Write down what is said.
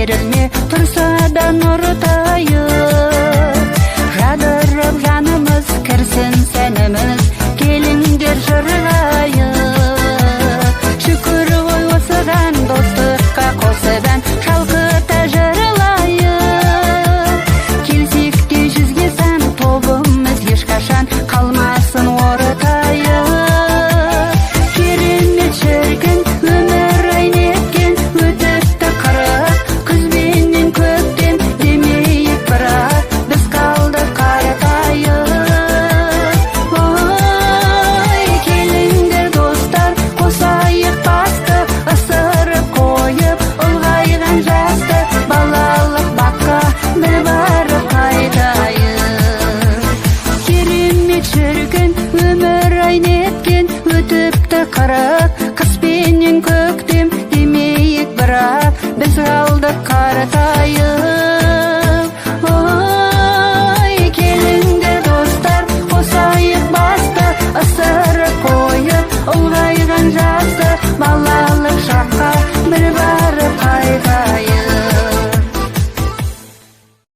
берілме тұрса да нұртайып, жадырып жанымыз кірсін сәніміз, келіңдер жырлайық. Шүкір ғой осыған достыққа қосып ән шалқыта жырлайық. Келсек те жүзге сан тобымыз ешқашан қалмасын ортайық. Керемет шіркін өмір айнеткен өтіпті қырық, күзбенен көктем демейік бірақ біз қалдық қаратайық. Ой, келіңдер достар, қосайық басты, ысырып қойып ұлғайған жасты, балалық баққа бір барып қайтайық. Керемет шіркін өмір айнеткен өтіпті қырық, қыс пенен